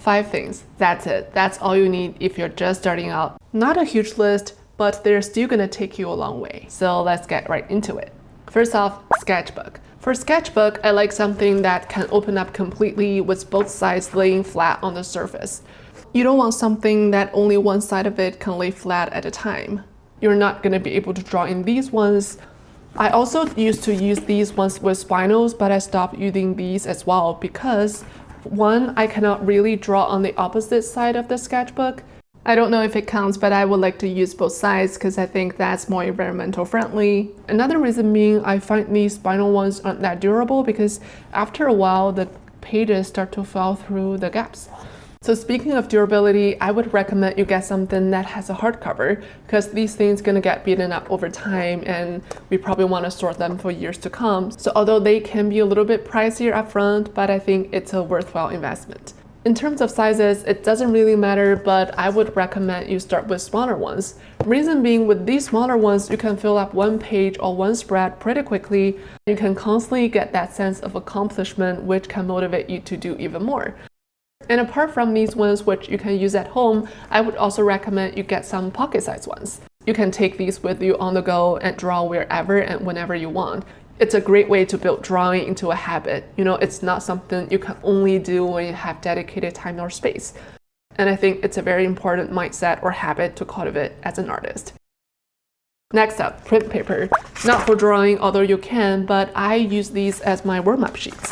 5 things. That's it. That's all you need if you're just starting out. Not a huge list, but they're still gonna take you a long way. So let's get right into it. First off, Sketchbook. For Sketchbook, I like something that can open up completely with both sides laying flat on the surface. You don't want something that only one side of it can lay flat at a time. You're not gonna be able to draw in these ones. I also used to use these ones with spinals, but I stopped using these as well because one, I cannot really draw on the opposite side of the sketchbook. I don't know if it counts, but I would like to use both sides because I think that's more environmental friendly. Another reason being I find these spinal ones aren't that durable because after a while the pages start to fall through the gaps. So speaking of durability, I would recommend you get something that has a hardcover because these things gonna get beaten up over time and we probably want to store them for years to come. So although they can be a little bit pricier upfront, but I think it's a worthwhile investment. In terms of sizes, it doesn't really matter, but I would recommend you start with smaller ones. Reason being, with these smaller ones, you can fill up one page or one spread pretty quickly. You can constantly get that sense of accomplishment, which can motivate you to do even more. And apart from these ones, which you can use at home, I would also recommend you get some pocket-sized ones. You can take these with you on the go and draw wherever and whenever you want. It's a great way to build drawing into a habit. You know, it's not something you can only do when you have dedicated time or space. And I think it's a very important mindset or habit to cultivate as an artist. Next up, print paper. Not for drawing, although you can, but I use these as my warm-up sheets.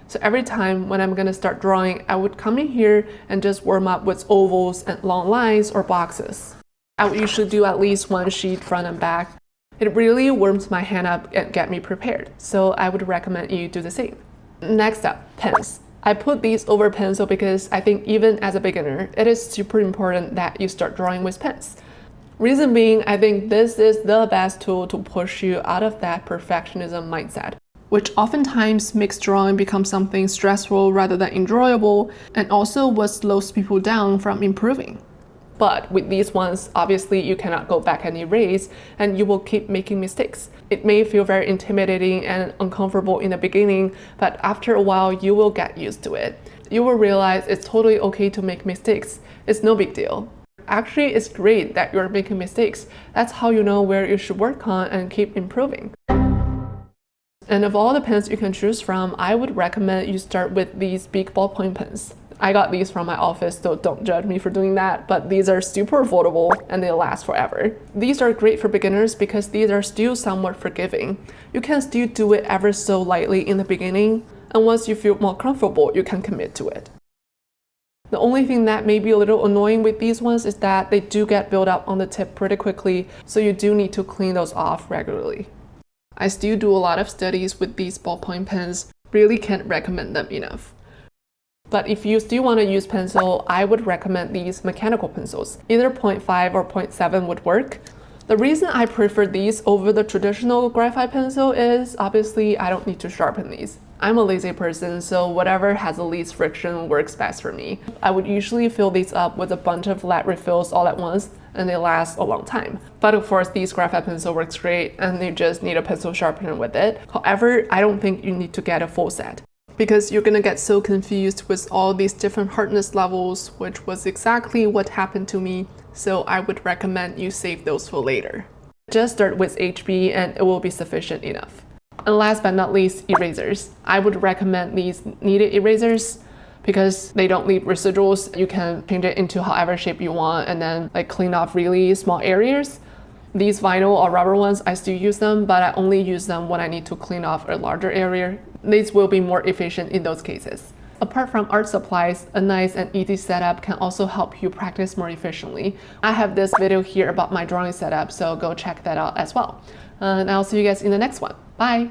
So every time when I'm gonna start drawing, I would come in here and just warm up with ovals and long lines or boxes. I would usually do at least one sheet front and back. It really warms my hand up and get me prepared, so I would recommend you do the same. Next up, pens. I put these over pencil because I think even as a beginner, it is super important that you start drawing with pens. Reason being, I think this is the best tool to push you out of that perfectionism mindset, which oftentimes makes drawing become something stressful rather than enjoyable, and also what slows people down from improving. But with these ones, obviously you cannot go back and erase, and you will keep making mistakes. It may feel very intimidating and uncomfortable in the beginning, but after a while you will get used to it. You will realize it's totally okay to make mistakes. It's no big deal. Actually, it's great that you're making mistakes. That's how you know where you should work on and keep improving. And of all the pens you can choose from, I would recommend you start with these big ballpoint pens. I got these from my office, so don't judge me for doing that, but these are super affordable and they last forever. These are great for beginners because these are still somewhat forgiving. You can still do it ever so lightly in the beginning, and once you feel more comfortable, you can commit to it. The only thing that may be a little annoying with these ones is that they do get built up on the tip pretty quickly, so you do need to clean those off regularly. I still do a lot of studies with these ballpoint pens, really can't recommend them enough. But if you still want to use pencil, I would recommend these mechanical pencils. Either 0.5 or 0.7 would work. The reason I prefer these over the traditional graphite pencil is obviously I don't need to sharpen these. I'm a lazy person, so whatever has the least friction works best for me. I would usually fill these up with a bunch of lead refills all at once, and they last a long time. But of course, these graphite pencil works great, and you just need a pencil sharpener with it. However, I don't think you need to get a full set, because you're gonna get so confused with all these different hardness levels, which was exactly what happened to me, so I would recommend you save those for later. Just start with HB and it will be sufficient enough. And last but not least, erasers. I would recommend these kneaded erasers because they don't leave residuals. You can change it into however shape you want and then clean off really small areas. These vinyl or rubber ones, I still use them, but I only use them when I need to clean off a larger area. These will be more efficient in those cases. Apart from art supplies, a nice and easy setup can also help you practice more efficiently. I have this video here about my drawing setup, so go check that out as well. And I'll see you guys in the next one. Bye!